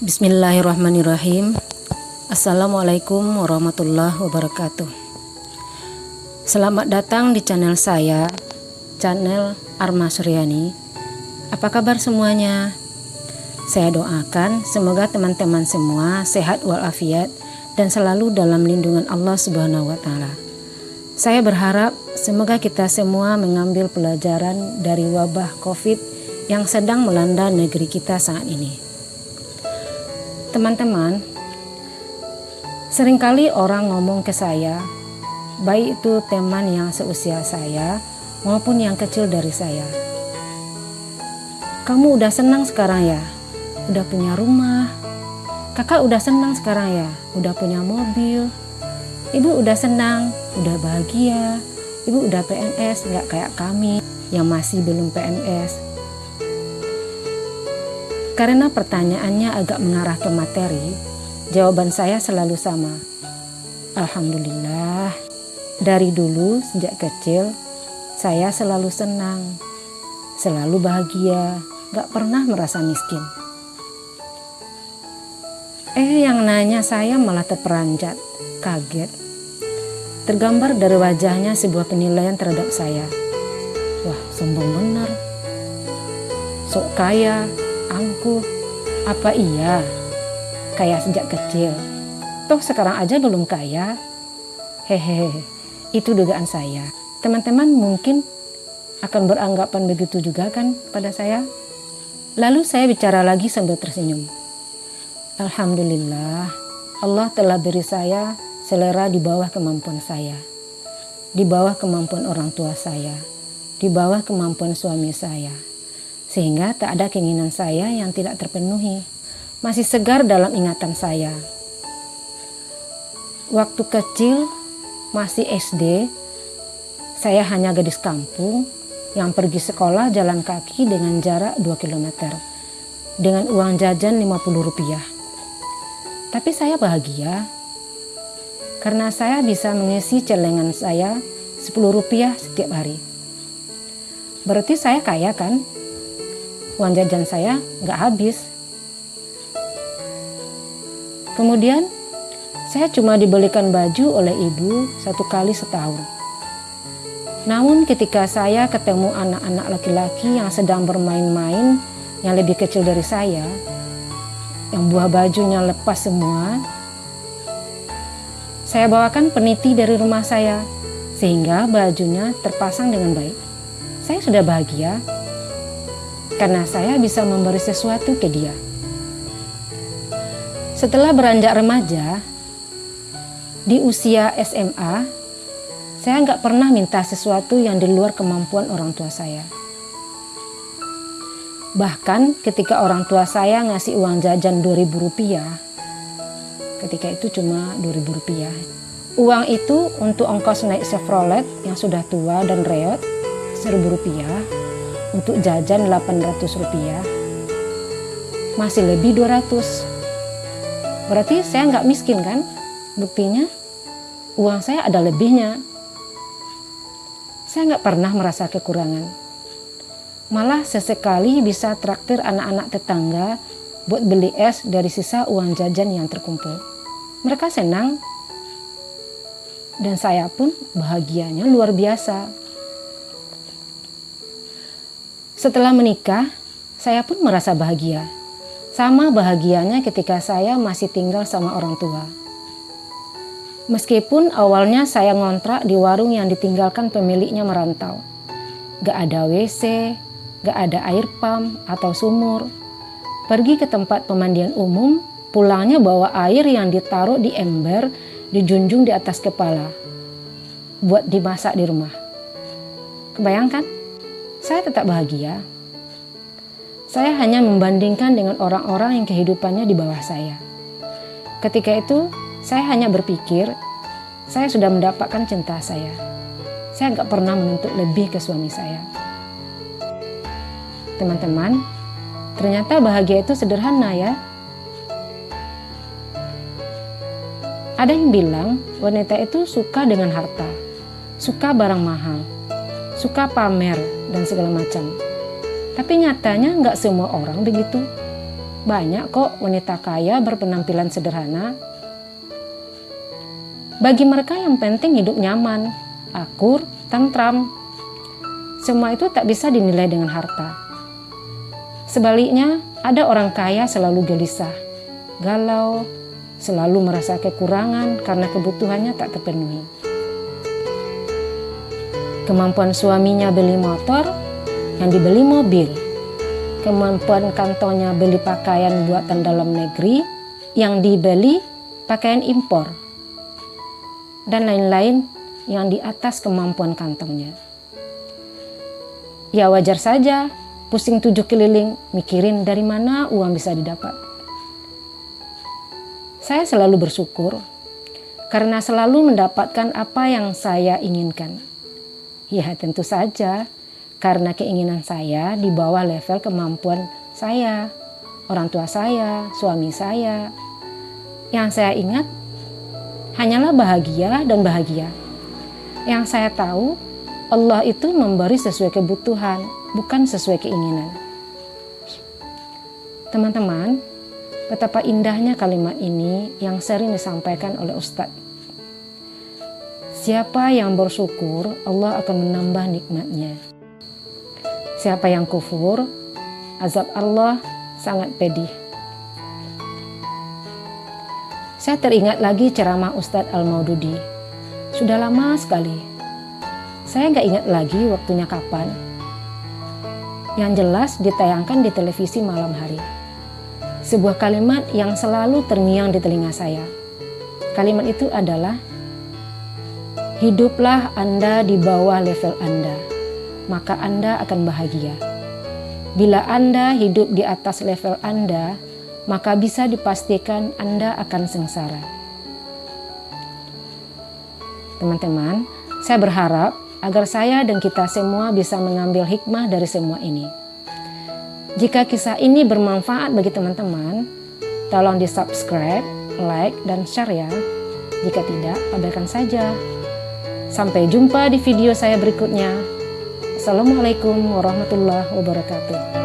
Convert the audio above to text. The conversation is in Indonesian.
Bismillahirrahmanirrahim. Assalamualaikum warahmatullahi wabarakatuh. Selamat datang di channel saya, channel Arma Suryani. Apa kabar semuanya? Saya doakan semoga teman-teman semua sehat walafiat dan selalu dalam lindungan Allah Subhanahu wa Ta'ala. Saya berharap semoga kita semua mengambil pelajaran dari wabah COVID yang sedang melanda negeri kita saat ini. Teman-teman, seringkali orang ngomong ke saya, baik itu teman yang seusia saya maupun yang kecil dari saya. Kamu udah senang sekarang ya? Udah punya rumah? Kakak udah senang sekarang ya? Udah punya mobil? Ibu udah senang? Udah bahagia? Ibu udah PNS, nggak kayak kami yang masih belum PNS. Karena pertanyaannya agak mengarah ke materi, jawaban saya selalu sama. Alhamdulillah, dari dulu sejak kecil saya selalu senang, selalu bahagia, gak pernah merasa miskin. Yang nanya saya malah terperanjat, kaget. Tergambar dari wajahnya sebuah penilaian terhadap saya. Wah, sombong benar. Sok kaya, angkuh, apa iya? Kaya sejak kecil. Toh sekarang aja belum kaya. Hehehe, itu dugaan saya. Teman-teman mungkin akan beranggapan begitu juga kan pada saya? Lalu saya bicara lagi sambil tersenyum. Alhamdulillah, Allah telah beri saya selera di bawah kemampuan saya. Di bawah kemampuan orang tua saya. Di bawah kemampuan suami saya. Sehingga tak ada keinginan saya yang tidak terpenuhi. Masih segar dalam ingatan saya. Waktu kecil, masih SD, saya hanya gadis kampung yang pergi sekolah jalan kaki dengan jarak 2 km. Dengan uang jajan Rp50. Tapi saya bahagia. Karena saya bisa mengisi celengan saya Rp10 setiap hari. Berarti saya kaya kan? Uang jajan saya nggak habis. Kemudian saya cuma dibelikan baju oleh ibu 1 kali setahun. Namun ketika saya ketemu anak-anak laki-laki yang sedang bermain-main yang lebih kecil dari saya, yang buah bajunya lepas semua, saya bawakan peniti dari rumah saya sehingga bajunya terpasang dengan baik. Saya sudah bahagia. Karena saya bisa memberi sesuatu ke dia. Setelah beranjak remaja, di usia SMA, saya nggak pernah minta sesuatu yang di luar kemampuan orang tua saya. Bahkan ketika orang tua saya ngasih uang jajan Rp2.000, ketika itu cuma Rp2.000. Uang itu untuk ongkos naik Chevrolet yang sudah tua dan reot Rp1.000. Untuk jajan Rp800, masih lebih 200. Berarti saya nggak miskin kan? Buktinya uang saya ada lebihnya. Saya nggak pernah merasa kekurangan. Malah sesekali bisa traktir anak-anak tetangga buat beli es dari sisa uang jajan yang terkumpul. Mereka senang. Dan saya pun bahagianya luar biasa. Setelah menikah, saya pun merasa bahagia. Sama bahagianya ketika saya masih tinggal sama orang tua. Meskipun awalnya saya ngontrak di warung yang ditinggalkan pemiliknya merantau. Gak ada WC, gak ada air pam atau sumur. Pergi ke tempat pemandian umum, pulangnya bawa air yang ditaruh di ember, dijunjung di atas kepala. Buat dimasak di rumah. Kebayangkan? Saya tetap bahagia. Saya hanya membandingkan dengan orang-orang yang kehidupannya di bawah saya. Ketika itu, saya hanya berpikir, saya sudah mendapatkan cinta saya. Saya nggak pernah menuntut lebih ke suami saya. Teman-teman, ternyata bahagia itu sederhana ya. Ada yang bilang, wanita itu suka dengan harta, suka barang mahal, suka pamer dan segala macam. Tapi nyatanya nggak semua orang begitu. Banyak kok wanita kaya berpenampilan sederhana. Bagi mereka yang penting hidup nyaman, akur, tentram. Semua itu tak bisa dinilai dengan harta. Sebaliknya, ada orang kaya selalu gelisah, galau, selalu merasa kekurangan karena kebutuhannya tak terpenuhi. Kemampuan suaminya beli motor, yang dibeli mobil. Kemampuan kantornya beli pakaian buatan dalam negeri, yang dibeli pakaian impor. Dan lain-lain yang di atas kemampuan kantongnya. Ya wajar saja, pusing 7 keliling mikirin dari mana uang bisa didapat. Saya selalu bersyukur karena selalu mendapatkan apa yang saya inginkan. Ya tentu saja karena keinginan saya di bawah level kemampuan saya, orang tua saya, suami saya. Yang saya ingat hanyalah bahagia dan bahagia. Yang saya tahu Allah itu memberi sesuai kebutuhan, bukan sesuai keinginan. Teman-teman, betapa indahnya kalimat ini yang sering disampaikan oleh Ustadz. Siapa yang bersyukur, Allah akan menambah nikmatnya. Siapa yang kufur, azab Allah sangat pedih. Saya teringat lagi ceramah Ustadz Al-Maududi. Sudah lama sekali. Saya nggak ingat lagi waktunya kapan. Yang jelas ditayangkan di televisi malam hari. Sebuah kalimat yang selalu terngiang di telinga saya. Kalimat itu adalah, hiduplah Anda di bawah level Anda, maka Anda akan bahagia. Bila Anda hidup di atas level Anda, maka bisa dipastikan Anda akan sengsara. Teman-teman, saya berharap agar saya dan kita semua bisa mengambil hikmah dari semua ini. Jika kisah ini bermanfaat bagi teman-teman, tolong di-subscribe, like, dan share ya. Jika tidak, abaikan saja. Sampai jumpa di video saya berikutnya. Assalamualaikum warahmatullahi wabarakatuh.